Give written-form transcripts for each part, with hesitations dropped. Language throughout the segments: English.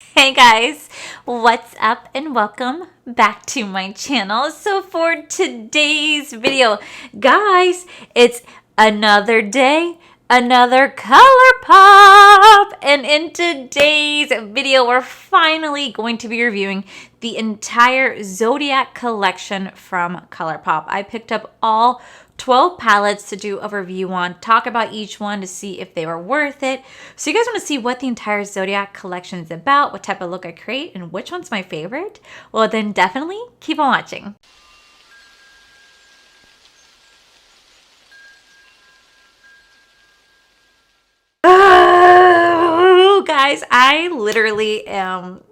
Hey guys, what's up and welcome back to my channel. So for today's video, guys, it's another day, another color pop. And in today's video, we're finally going to be reviewing the entire Zodiac collection from Colourpop. I picked up all 12 palettes to do a review on, talk about each one to see if they were worth it. So you guys want to see what the entire Zodiac collection is about, what type of look I create, and which one's my favorite? Well, then definitely keep on watching. Oh, guys, I literally am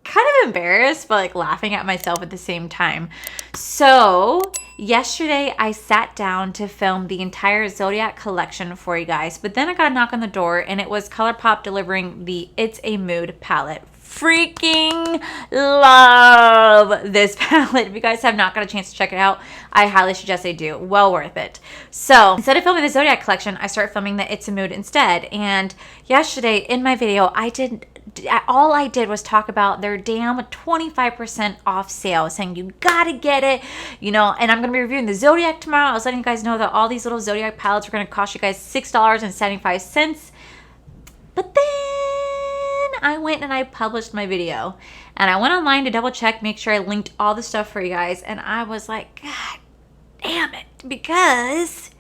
kind of embarrassed, but like laughing at myself at the same time. So yesterday I sat down to film the entire Zodiac collection for you guys, but then I got a knock on the door and it was Colourpop delivering the It's a Mood palette. Freaking love this palette. If you guys have not got a chance to check it out, I highly suggest they do. Well worth it. So instead of filming the Zodiac collection, I started filming the It's a Mood instead. And yesterday in my video, all I did was talk about their damn 25% off sale, saying you gotta get it, and I'm gonna be reviewing the Zodiac tomorrow. I was letting you guys know that all these little Zodiac palettes are gonna cost you guys $6.75. But then I went and I published my video and I went online to double check, make sure I linked all the stuff for you guys. And I was like, God damn it, because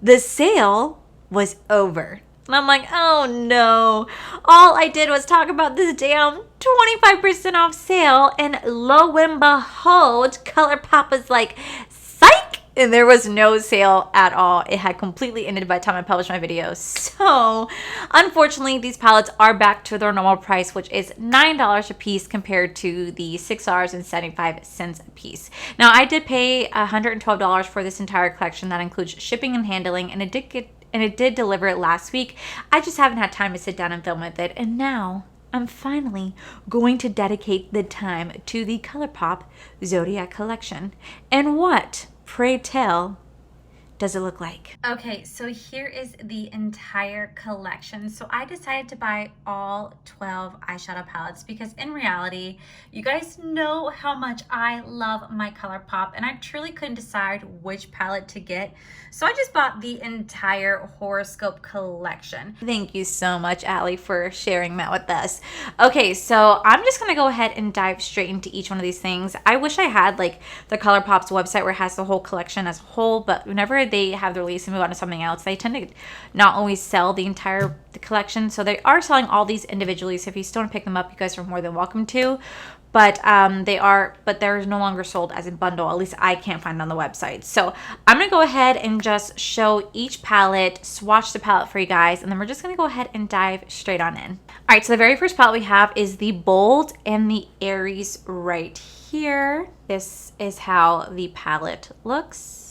the sale was over. And I'm like, oh no. All I did was talk about this damn 25% off sale. And lo and behold, Colourpop was like, psych. And there was no sale at all. It had completely ended by the time I published my video. So unfortunately, these palettes are back to their normal price, which is $9 a piece compared to the $6.75 a piece. Now, I did pay $112 for this entire collection. That includes shipping and handling, and it did deliver it last week. I just haven't had time to sit down and film with it. And now I'm finally going to dedicate the time to the Colourpop Zodiac collection. And what, pray tell, does it look like? Okay, so here is the entire collection. So I decided to buy all 12 eyeshadow palettes because in reality, you guys know how much I love my Colourpop and I truly couldn't decide which palette to get. So I just bought the entire horoscope collection. Thank you so much, Allie, for sharing that with us. Okay, so I'm just gonna go ahead and dive straight into each one of these things. I wish I had like the Colourpop's website where it has the whole collection as a whole, but whenever they have the release and move on to something else, they tend to not always sell the entire collection. So they are selling all these individually. So if you still want to pick them up, you guys are more than welcome to. But they're no longer sold as a bundle. At least I can't find it on the website. So I'm gonna go ahead and just show each palette, swatch the palette for you guys, and then we're just gonna go ahead and dive straight on in. All right, so the very first palette we have is the Bold and the Aries right here. This is how the palette looks.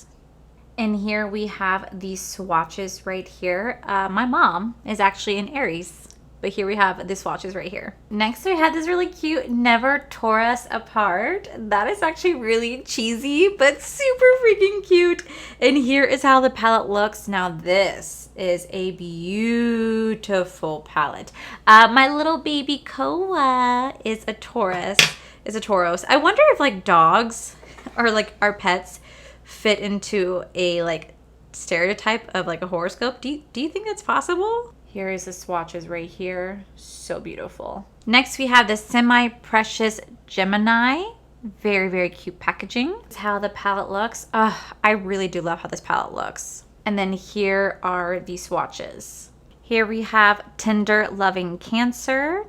And here we have the swatches right here. My mom is actually an Aries, but here we have the swatches right here. Next, we have this really cute Never Tore Us Apart. That is actually really cheesy, but super freaking cute. And here is how the palette looks. Now this is a beautiful palette. My little baby Koa is a Taurus, I wonder if like dogs or like our pets fit into a like stereotype of like a horoscope. Do you think that's possible? Here is the swatches right here. So beautiful. Next we have the Semi-Precious Gemini. Very, very cute packaging. That's how the palette looks. I really do love how this palette looks. And then here are the swatches. Here we have Tender Loving Cancer.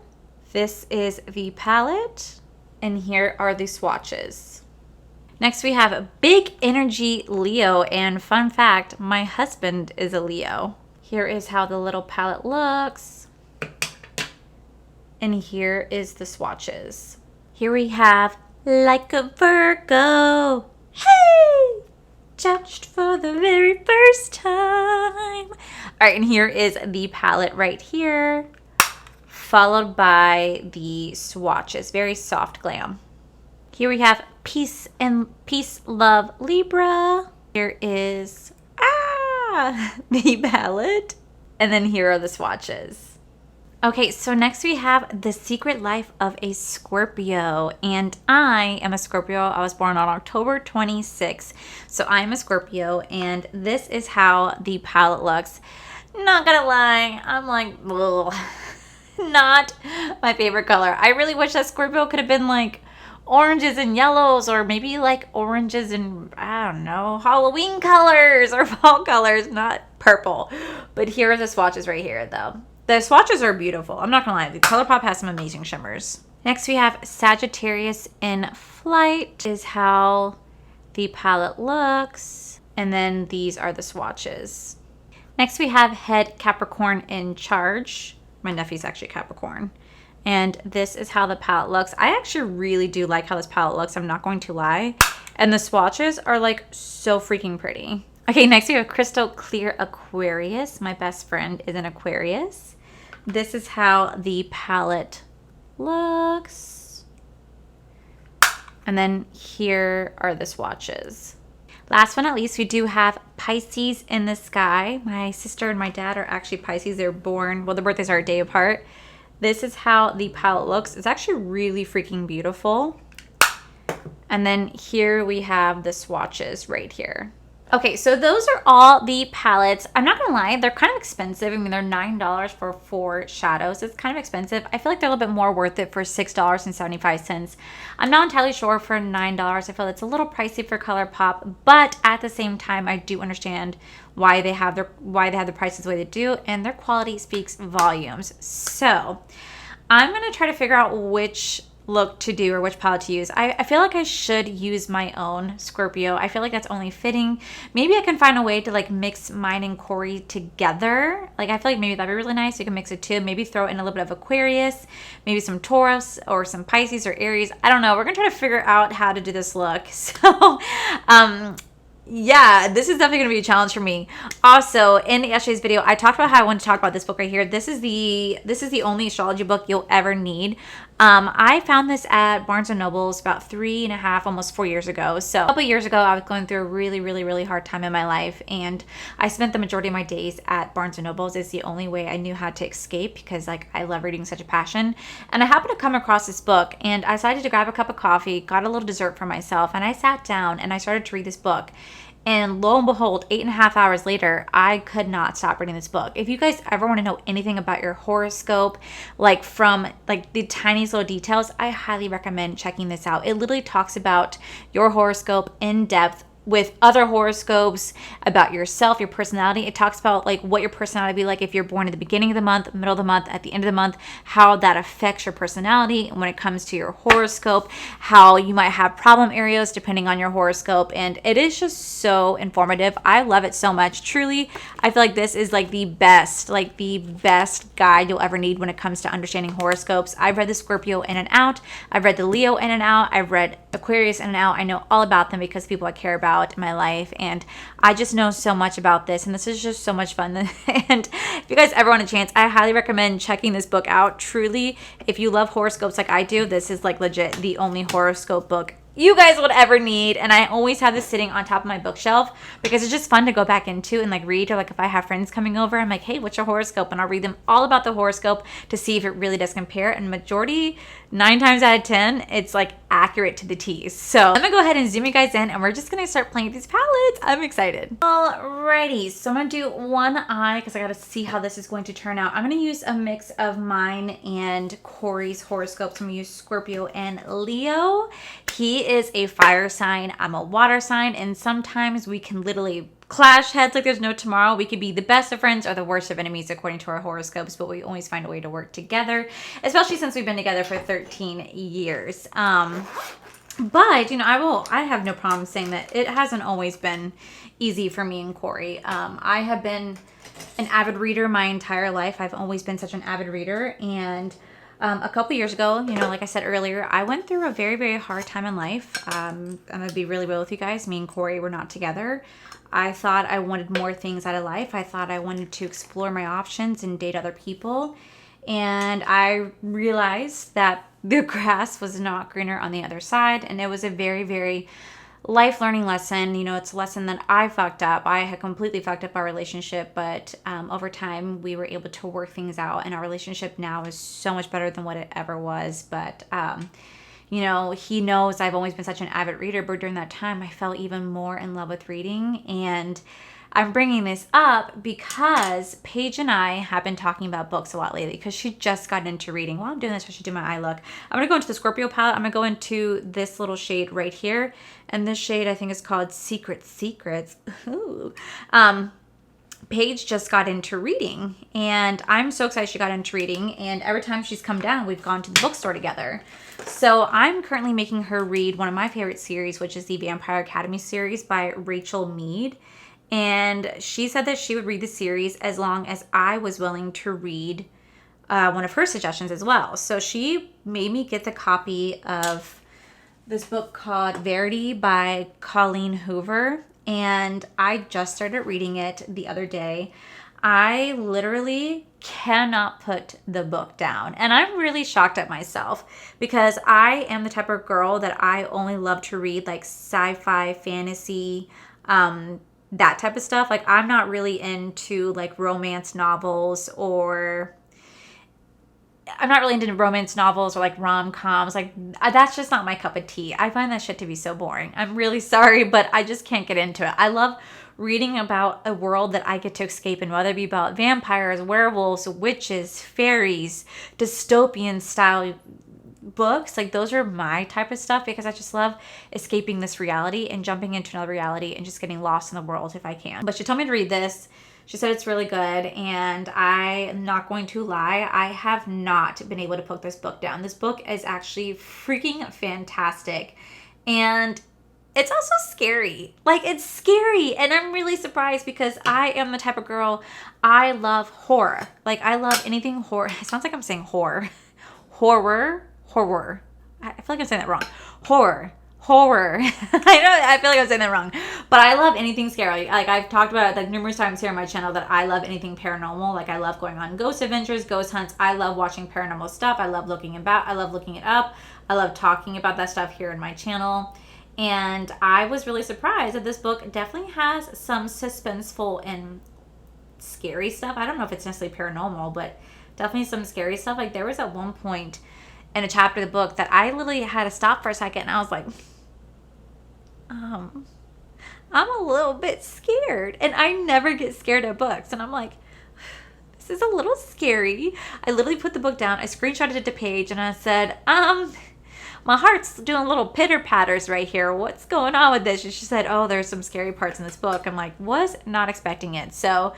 This is the palette. And here are the swatches. Next we have Big Energy Leo, and fun fact, my husband is a Leo. Here is how the little palette looks. And here is the swatches. Here we have Like a Virgo. Hey! Judged for the very first time. All right, and here is the palette right here, followed by the swatches. Very soft glam. Here we have Peace, Love, Libra. Here is the palette. And then here are the swatches. Okay, so next we have The Secret Life of a Scorpio. And I am a Scorpio. I was born on October 26th. So I'm a Scorpio, and this is how the palette looks. Not gonna lie, I'm like, ugh, not my favorite color. I really wish that Scorpio could have been like oranges and yellows, or maybe like oranges and, I don't know, Halloween colors or fall colors, not purple. But here are the swatches right here, though. The swatches are beautiful. I'm not gonna lie. The Colourpop has some amazing shimmers. Next we have Sagittarius in Flight is how the palette looks. And then these are the swatches. Next we have Head Capricorn in Charge. My nephew's actually Capricorn. And this is how the palette looks. I actually really do like how this palette looks. I'm not going to lie. And the swatches are like so freaking pretty. Okay, next we have Crystal Clear Aquarius. My best friend is an Aquarius. This is how the palette looks. And then here are the swatches. Last but not least, we do have Pisces in the Sky. My sister and my dad are actually Pisces. They're born, well, their birthdays are a day apart. This is how the palette looks. It's actually really freaking beautiful. And then here we have the swatches right here. Okay, so those are all the palettes. I'm not gonna lie, they're kind of expensive. I mean, they're $9 for 4 shadows. It's kind of expensive. I feel like they're a little bit more worth it for $6.75. I'm not entirely sure for $9. I feel it's a little pricey for Colourpop, but at the same time, I do understand why they have the prices the way they do, and their quality speaks volumes. So I'm gonna try to figure out which look to do or which palette to use. I feel like I should use my own Scorpio. I feel like that's only fitting. Maybe I can find a way to like mix mine and Corey together. Like I feel like maybe that'd be really nice. You can mix it too. Maybe throw in a little bit of Aquarius, maybe some Taurus or some Pisces or Aries. I don't know. We're gonna try to figure out how to do this look. So yeah, this is definitely going to be a challenge for me. Also, in yesterday's video, I talked about how I want to talk about this book right here. This is the only astrology book you'll ever need. I found this at Barnes & Noble's about 3.5, almost 4 years ago. So a couple years ago, I was going through a really, really, really hard time in my life, and I spent the majority of my days at Barnes & Noble's. It's the only way I knew how to escape because like I love reading, such a passion. And I happened to come across this book, and I decided to grab a cup of coffee, got a little dessert for myself, and I sat down and I started to read this book. And lo and behold, 8.5 hours later, I could not stop reading this book. If you guys ever want to know anything about your horoscope, like from like the tiniest little details, I highly recommend checking this out. It literally talks about your horoscope in depth with other horoscopes, about yourself, your personality. It talks about like what your personality would be like if you're born at the beginning of the month, middle of the month, at the end of the month, how that affects your personality when it comes to your horoscope, how you might have problem areas depending on your horoscope. And it is just so informative. I love it so much. Truly, I feel like this is like the best guide you'll ever need when it comes to understanding horoscopes. I've read the Scorpio in and out. I've read the Leo in and out. I've read Aquarius in and out. I know all about them because people I care about in my life, and I just know so much about this, and this is just so much fun. And if you guys ever want a chance, I highly recommend checking this book out. Truly, if you love horoscopes like I do, this is like legit the only horoscope book you guys would ever need. And I always have this sitting on top of my bookshelf because it's just fun to go back into and like read, or like if I have friends coming over, I'm like, hey, what's your horoscope? And I'll read them all about the horoscope to see if it really does compare. And majority, 9 times out of 10, it's like accurate to the T. So I'm gonna go ahead and zoom you guys in, and we're just gonna start playing with these palettes. I'm excited. Alrighty, so I'm gonna do one eye because I gotta see how this is going to turn out. I'm gonna use a mix of mine and Corey's horoscopes. I'm gonna use Scorpio and Leo. He is a fire sign, I'm a water sign, and sometimes we can literally clash heads like there's no tomorrow. We could be the best of friends or the worst of enemies according to our horoscopes, but we always find a way to work together, especially since we've been together for 13 years. But you know, I have no problem saying that it hasn't always been easy for me and Corey. I have been an avid reader my entire life. I've always been such an avid reader, and a couple years ago, you know, like I said earlier, I went through a very, very hard time in life. I'm going to be really real with you guys. Me and Corey were not together. I thought I wanted more things out of life. I thought I wanted to explore my options and date other people. And I realized that the grass was not greener on the other side. And it was a very, very life learning lesson. You know, it's a lesson that I fucked up. I had completely fucked up our relationship, but over time we were able to work things out, and our relationship now is so much better than what it ever was. But you know, he knows I've always been such an avid reader, but during that time I fell even more in love with reading. And I'm bringing this up because Paige and I have been talking about books a lot lately because she just got into reading. While I'm doing this, I should do my eye look. I'm going to go into the Scorpio palette. I'm going to go into this little shade right here. And this shade I think is called Secret Secrets. Ooh. Paige just got into reading, and I'm so excited she got into reading, and every time she's come down, we've gone to the bookstore together. So I'm currently making her read one of my favorite series, which is the Vampire Academy series by Rachel Mead. And she said that she would read the series as long as I was willing to read one of her suggestions as well. So she made me get the copy of this book called Verity by Colleen Hoover. And I just started reading it the other day. I literally cannot put the book down. And I'm really shocked at myself because I am the type of girl that I only love to read like sci-fi, fantasy, that type of stuff. Like, I'm not really into like romance novels, or I'm not really into romance novels or like rom-coms. Like, that's just not my cup of tea. I find that shit to be so boring. I'm really sorry, but I just can't get into it. I love reading about a world that I get to escape in, whether it be about vampires, werewolves, witches, fairies, dystopian style books. Like, those are my type of stuff because I just love escaping this reality and jumping into another reality and just getting lost in the world if I can. But she told me to read this. She said it's really good, and I'm not going to lie, I have not been able to put this book down. This book is actually freaking fantastic, and it's also scary. Like, it's scary, and I'm really surprised because I am the type of girl, I love horror. Like, I love anything horror. It sounds like I'm saying horror. Horror. I feel like I'm saying that wrong. Horror. I feel like I'm saying that wrong, but I love anything scary. Like, I've talked about it like numerous times here on my channel that I love anything paranormal. Like, I love going on ghost adventures, ghost hunts. I love watching paranormal stuff. I love looking about. I love looking it up. I love talking about that stuff here in my channel. And I was really surprised that this book definitely has some suspenseful and scary stuff. I don't know if it's necessarily paranormal, but definitely some scary stuff. Like, there was at one point in a chapter of the book that I literally had to stop for a second, and I was like, I'm a little bit scared. And I never get scared of books. And I'm like, this is a little scary. I literally put the book down. I screenshotted it to Paige and I said, my heart's doing little pitter patters right here. What's going on with this? And she said, oh, there's some scary parts in this book. I'm like, was not expecting it. So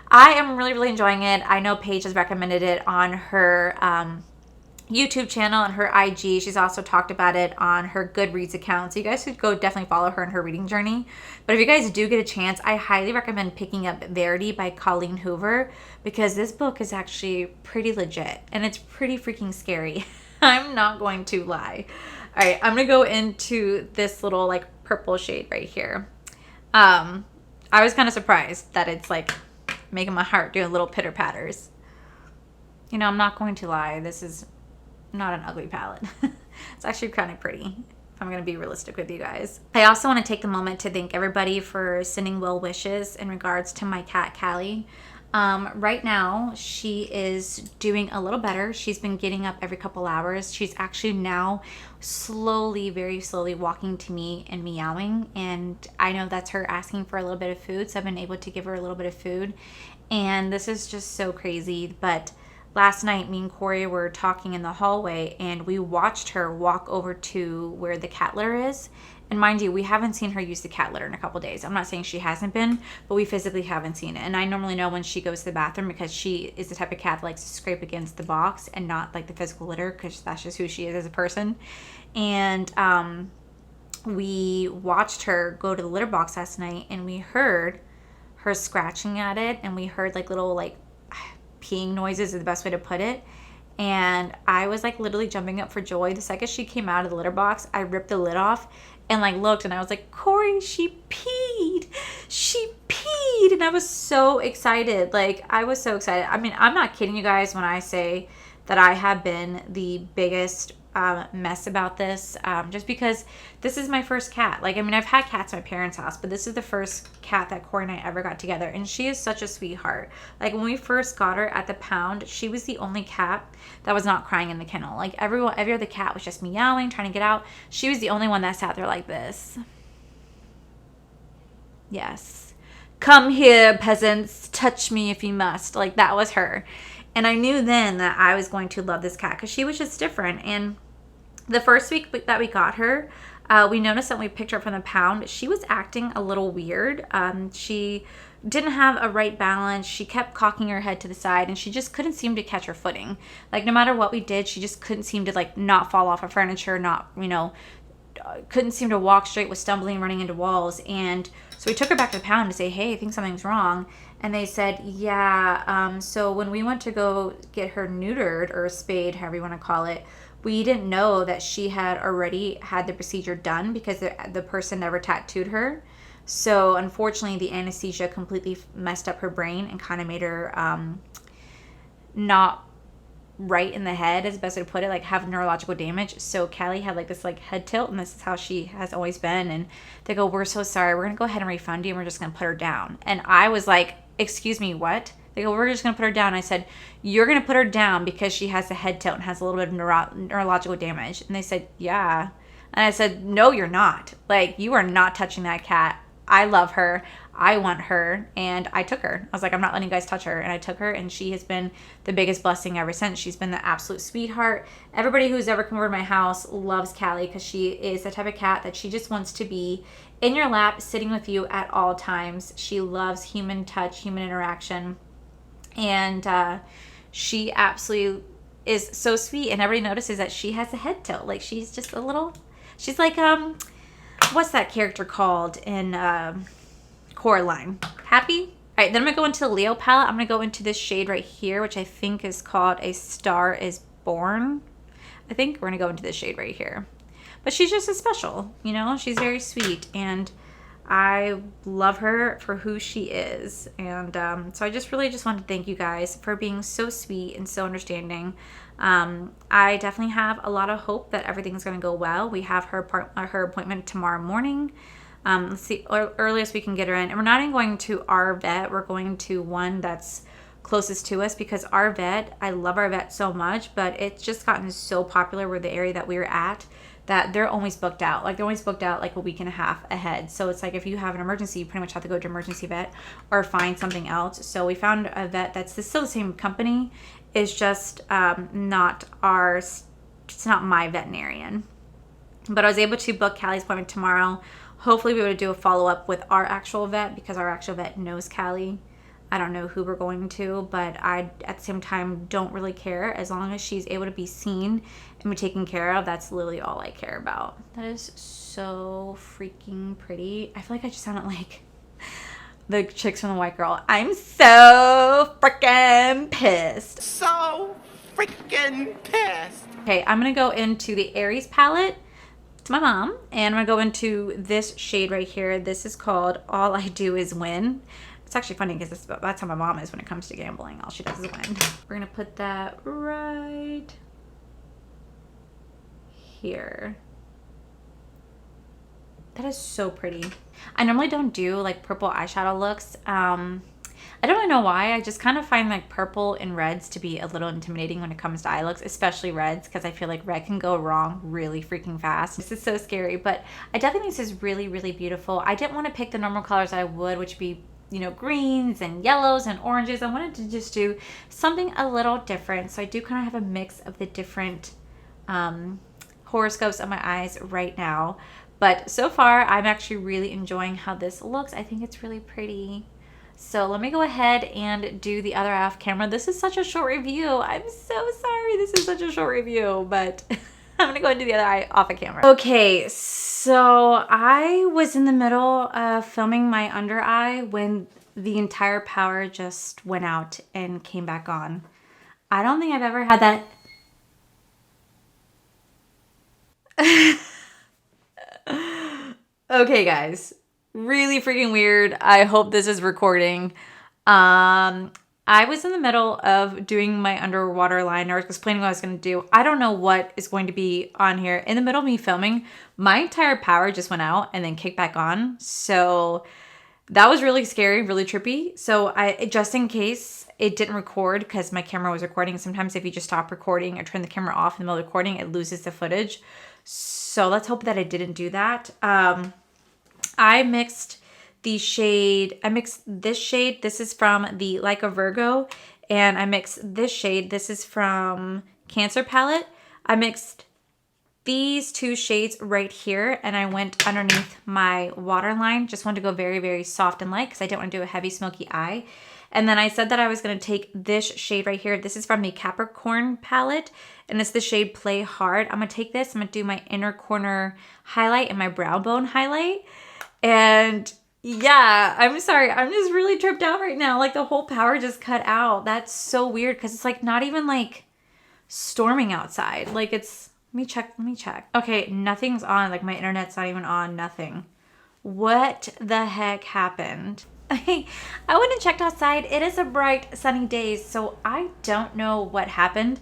I am really, really enjoying it. I know Paige has recommended it on her YouTube channel and her IG. She's also talked about it on her Goodreads account. So you guys should go definitely follow her in her reading journey. But if you guys do get a chance, I highly recommend picking up Verity by Colleen Hoover because this book is actually pretty legit and it's pretty freaking scary. I'm not going to lie. All right, I'm going to go into this little like purple shade right here. I was kind of surprised that it's like making my heart do little pitter patters. You know, I'm not going to lie. This is not an ugly palette. It's actually kind of pretty, if I'm going to be realistic with you guys. I also want to take the moment to thank everybody for sending well wishes in regards to my cat, Callie. Right now, she is doing a little better. She's been getting up every couple hours. She's actually now slowly, very slowly walking to me and meowing. And I know that's her asking for a little bit of food. So I've been able to give her a little bit of food. And this is just so crazy. But last night, me and Corey were talking in the hallway and we watched her walk over to where the cat litter is. And mind you, we haven't seen her use the cat litter in a couple days. I'm not saying she hasn't been, but we physically haven't seen it. And I normally know when she goes to the bathroom because she is the type of cat that likes to scrape against the box and not like the physical litter because that's just who she is as a person. And we watched her go to the litter box last night and we heard her scratching at it and we heard like little like peeing noises is the best way to put it. And I was like literally jumping up for joy. The second she came out of the litter box, I ripped the lid off and like looked and I was like, Corey, she peed. And I was so excited. Like, I was so excited. I mean, I'm not kidding you guys when I say that I have been the biggest mess about this, just because this is my first cat. Like, I mean, I've had cats at my parents' house, but this is the first cat that Corey and I ever got together, and she is such a sweetheart. Like, when we first got her at the pound, she was the only cat that was not crying in the kennel. Like, every other cat was just meowing, trying to get out. She was the only one that sat there like this. Yes. Come here, peasants. Touch me if you must. Like, that was her. And I knew then that I was going to love this cat because she was just different. And the first week that we got her, we noticed that when we picked her up from the pound, she was acting a little weird. She didn't have a right balance. She kept cocking her head to the side, and she just couldn't seem to catch her footing. Like, no matter what we did, she just couldn't seem to, like, not fall off of furniture, not, you know, couldn't seem to walk straight, was stumbling, running into walls. And so we took her back to the pound to say, hey, I think something's wrong. And they said, yeah. So when we went to go get her neutered or spayed, however you want to call it, we didn't know that she had already had the procedure done because the person never tattooed her. So unfortunately, the anesthesia completely messed up her brain and kind of made her not right in the head, is the best way to put it, like have neurological damage. So Callie had like this like head tilt, and this is how she has always been. And they go, we're so sorry, we're gonna go ahead and refund you, and we're just gonna put her down. And I was like, excuse me, what? They go, we're just gonna put her down. I said, you're gonna put her down because she has a head tilt and has a little bit of neurological damage. And they said, yeah. And I said, no, you're not. Like, you are not touching that cat. I love her. I want her. And I took her. I was like, I'm not letting you guys touch her. And I took her, and she has been the biggest blessing ever since. She's been the absolute sweetheart. Everybody who's ever come over to my house loves Callie because she is the type of cat that she just wants to be in your lap, sitting with you at all times. She loves human touch, human interaction. And she absolutely is so sweet. And everybody notices that she has a head tilt. Like, she's just a little, she's like, what's that character called in Coraline? Happy? All right, then I'm going to go into the Leo palette. I'm going to go into this shade right here, which I think is called A Star is Born. I think we're going to go into this shade right here. But she's just as special, you know? She's very sweet, and I love her for who she is. And so I just really just want to thank you guys for being so sweet and so understanding. I definitely have a lot of hope that everything's going to go well. We have her appointment tomorrow morning. Let's see, earliest we can get her in. And we're not even going to our vet. We're going to one that's closest to us, because our vet, I love our vet so much, but it's just gotten so popular with the area that we were at that they're always booked out. Like, they're always booked out like a week and a half ahead. So it's like, if you have an emergency, you pretty much have to go to emergency vet or find something else. So we found a vet that's still the same company. It's just not ours. It's not my veterinarian. But I was able to book Callie's appointment tomorrow. Hopefully we would do a follow-up with our actual vet, because our actual vet knows Callie. I don't know who we're going to, but I, at the same time, don't really care. As long as she's able to be seen and be taken care of, that's literally all I care about. That is so freaking pretty. I feel like I just sounded like the chicks from The White Girl. I'm so freaking pissed. So freaking pissed. Okay, I'm going to go into the Aries palette. It's my mom, and I'm going to go into this shade right here. This is called All I Do Is Win. It's actually funny because that's how my mom is when it comes to gambling. All she does is win. We're going to put that right here. That is so pretty. I normally don't do like purple eyeshadow looks. I don't really know why. I just kind of find like purple and reds to be a little intimidating when it comes to eye looks, especially reds, because I feel like red can go wrong really freaking fast. This is so scary, but I definitely think this is really, really beautiful. I didn't want to pick the normal colors I would, which would be, you know, greens and yellows and oranges. I wanted to just do something a little different. So I do kind of have a mix of the different horoscopes on my eyes right now. But so far, I'm actually really enjoying how this looks. I think it's really pretty. So let me go ahead and do the other off camera. This is such a short review. I'm so sorry. This is such a short review, but I'm going to go and do the other eye off of camera. Okay, so I was in the middle of filming my under eye when the entire power just went out and came back on. I don't think I've ever had that. Okay, guys. Really freaking weird. I hope this is recording. I was in the middle of doing my underwater line. I was explaining what I was going to do. I don't know what is going to be on here. In the middle of me filming, my entire power just went out and then kicked back on. So that was really scary, really trippy. So just in case it didn't record because my camera was recording. Sometimes if you just stop recording or turn the camera off in the middle of recording, it loses the footage. So let's hope that I didn't do that. I mixed this shade. This is from the Like a Virgo. And I mixed this shade. This is from Cancer palette. I mixed these two shades right here, and I went underneath my waterline. Just wanted to go very, very soft and light because I didn't want to do a heavy smoky eye. And then I said that I was going to take this shade right here. This is from the Capricorn palette, and it's the shade Play Hard. I'm going to take this. I'm going to do my inner corner highlight and my brow bone highlight. And yeah, I'm sorry. I'm just really tripped out right now. Like the whole power just cut out. That's so weird because it's like not even like storming outside. Like it's... Let me check. Okay, nothing's on. Like my internet's not even on, nothing. What the heck happened? I went and checked outside. It is a bright sunny day, so I don't know what happened.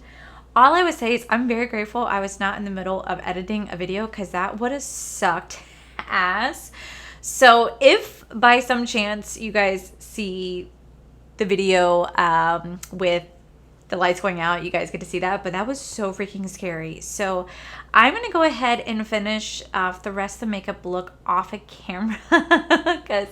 All I would say is I'm very grateful I was not in the middle of editing a video because that would have sucked ass. So if by some chance you guys see the video with the lights going out, you guys get to see that, but that was so freaking scary. So I'm gonna go ahead and finish off the rest of the makeup look off of camera because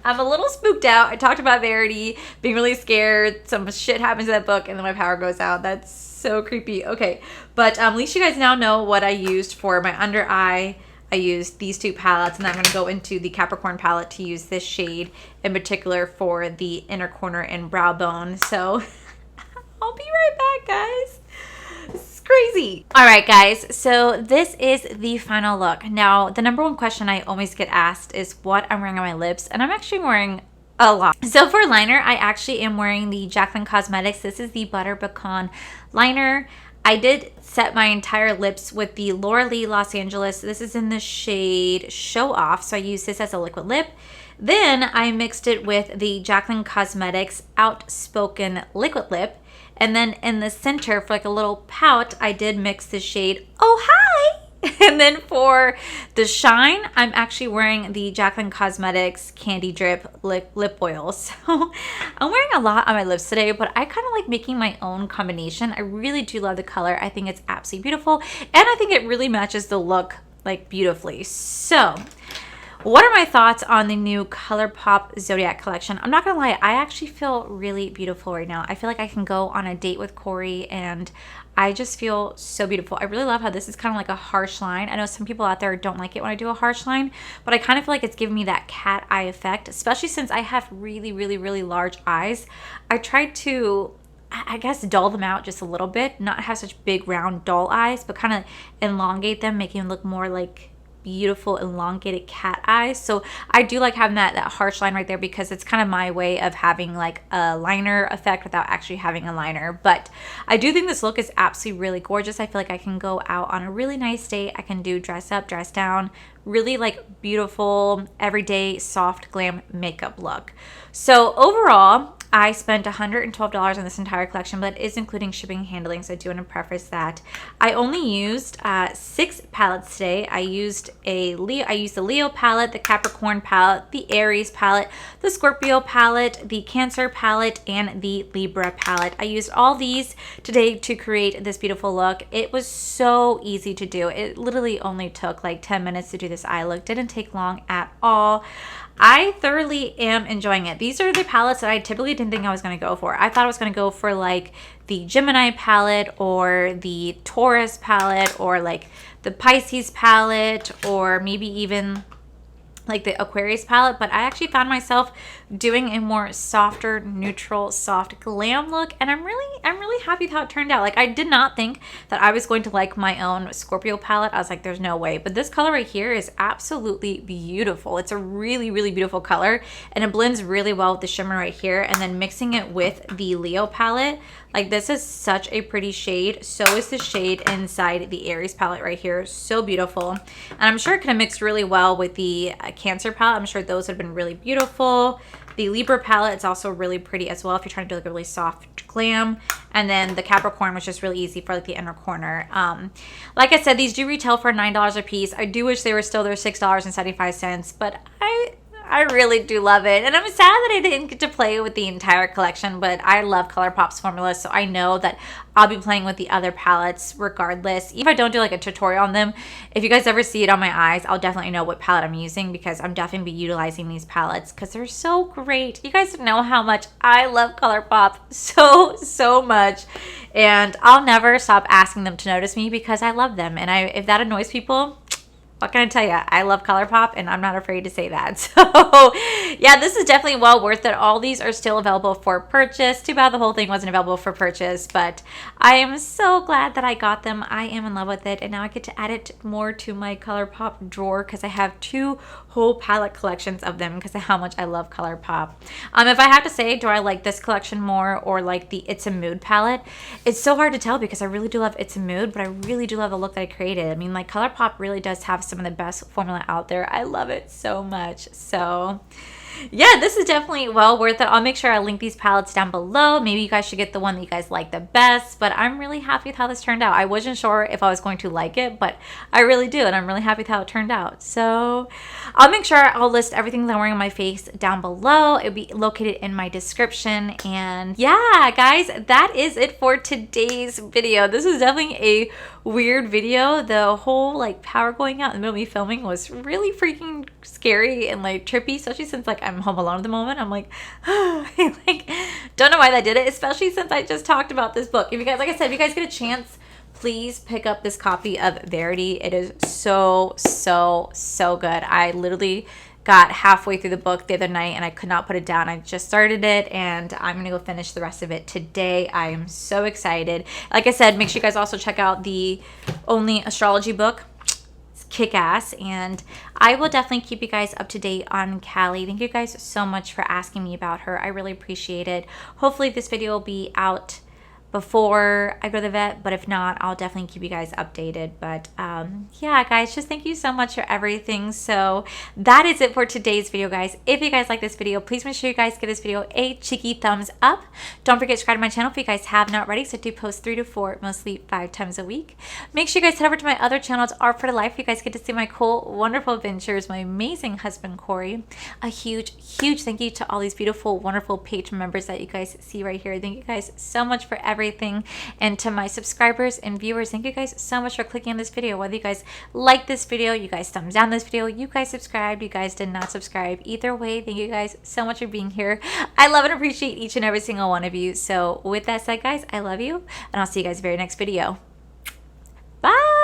I'm a little spooked out. I talked about Verity being really scared. Some shit happens in that book and then my power goes out. That's so creepy. Okay, but at least you guys now know what I used for my under eye. I used these two palettes, and then I'm going to go into the Capricorn palette to use this shade in particular for the inner corner and brow bone. So I'll be right back, guys. This is crazy. All right, guys. So this is the final look. Now, the number one question I always get asked is what I'm wearing on my lips, and I'm actually wearing a lot. So for liner, I actually am wearing the Jaclyn Cosmetics. This is the Butter Pecan liner. I did set my entire lips with the Laura Lee Los Angeles. This is in the shade Show Off, so I use this as a liquid lip. Then I mixed it with the Jaclyn Cosmetics Outspoken liquid lip. And then in the center, for like a little pout, I did mix the shade Oh Hi! And then for the shine, I'm actually wearing the Jaclyn Cosmetics Candy Drip lip oil. So I'm wearing a lot on my lips today, but I kind of like making my own combination. I really do love the color. I think it's absolutely beautiful. And I think it really matches the look like beautifully. So what are my thoughts on the new Colourpop Zodiac collection? I'm not gonna lie, I actually feel really beautiful right now. I feel like I can go on a date with Corey and I just feel so beautiful. I really love how this is kind of like a harsh line. I know some people out there don't like it when I do a harsh line, but I kind of feel like it's giving me that cat eye effect, especially since I have really, really, really large eyes. I tried to, I guess, dull them out just a little bit, not have such big, round, dull eyes, but kind of elongate them, making them look more like beautiful elongated cat eyes. So I do like having that harsh line right there because it's kind of my way of having like a liner effect without actually having a liner. But I do think this look is absolutely really gorgeous. I feel like I can go out on a really nice date. I can do dress up, dress down, really like beautiful everyday soft glam makeup look. So overall, I spent $112 on this entire collection, but it is including shipping and handling, so I do want to preface that. I only used 6 palettes today. I used the Leo palette, the Capricorn palette, the Aries palette, the Scorpio palette, the Cancer palette, and the Libra palette. I used all these today to create this beautiful look. It was so easy to do. It literally only took like 10 minutes to do this eye look. Didn't take long at all. I thoroughly am enjoying it. These are the palettes that I typically didn't think I was going to go for. I thought I was going to go for like the Gemini palette or the Taurus palette or like the Pisces palette or maybe even like the Aquarius palette, but I actually found myself doing a more softer, neutral, soft glam look, and I'm really happy with how it turned out. Like I did not think that I was going to like my own Scorpio palette. I was like, there's no way. But this color right here is absolutely beautiful. It's a really, really beautiful color, and it blends really well with the shimmer right here. And then mixing it with the Leo palette, like this is such a pretty shade. So is the shade inside the Aries palette right here. So beautiful. And I'm sure it could have mixed really well with the Cancer palette. I'm sure those would have been really beautiful. The Libra palette is also really pretty as well if you're trying to do like a really soft glam. And then the Capricorn was just really easy for like the inner corner. Like I said, these do retail for $9 a piece. I do wish they were still their $6.75, but I really do love it. And I'm sad that I didn't get to play with the entire collection, but I love Colourpop's formula, so I know that I'll be playing with the other palettes regardless. Even if I don't do like a tutorial on them, if you guys ever see it on my eyes, I'll definitely know what palette I'm using because I'm definitely be utilizing these palettes because they're so great. You guys know how much I love Colourpop so much. And I'll never stop asking them to notice me because I love them. And if that annoys people, what can I tell you? I love Colourpop and I'm not afraid to say that. So yeah, this is definitely well worth it. All these are still available for purchase. Too bad the whole thing wasn't available for purchase, but I am so glad that I got them. I am in love with it and now I get to add it more to my Colourpop drawer because I have 2 whole palette collections of them because of how much I love Colourpop. If I have to say, do I like this collection more or like the It's a Mood palette? It's so hard to tell because I really do love It's a Mood, but I really do love the look that I created. I mean, like Colourpop really does have some of the best formula out there. I love it so much. So yeah, this is definitely well worth it. I'll make sure I link these palettes down below. Maybe you guys should get the one that you guys like the best, but I'm really happy with how this turned out. I wasn't sure if I was going to like it, but I really do, and I'm really happy with how it turned out. So I'll make sure I'll list everything that I'm wearing on my face down below. It'll be located in my description. And yeah, guys, that is it for today's video. This is definitely a weird video. The whole like power going out in the middle of me filming was really freaking scary and like trippy, especially since like I'm home alone at the moment. I'm like, like don't know why that did it, especially since I just talked about this book. If you guys, like I said, if you guys get a chance, please pick up this copy of Verity. It is so good. I literally got halfway through the book the other night and I could not put it down. I just started it and I'm gonna go finish the rest of it today. I am so excited. Like I said, make sure you guys also check out the Only Astrology book. It's kick-ass, and I will definitely keep you guys up to date on Callie. Thank you guys so much for asking me about her. I really appreciate it. Hopefully this video will be out before I go to the vet, but if not, I'll definitely keep you guys updated. But yeah, guys, just thank you so much for everything. So that is it for today's video, guys. If you guys like this video, please make sure you guys give this video a cheeky thumbs up. Don't forget to subscribe to my channel if you guys have not already. So I do post 3 to 4, mostly 5 times a week. Make sure you guys head over to my other channel. It's Art for Life. You guys get to see my cool, wonderful adventures, my amazing husband, Corey. A huge thank you to all these beautiful, wonderful Patreon members that you guys see right here. Thank you guys so much for everything. And to my subscribers and viewers, thank you guys so much for clicking on this video. Whether you guys like this video, you guys thumbs down this video, you guys subscribed, you guys did not subscribe, either way, thank you guys so much for being here. I love and appreciate each and every single one of you. So with that said, guys, I love you and I'll see you guys very next video. Bye.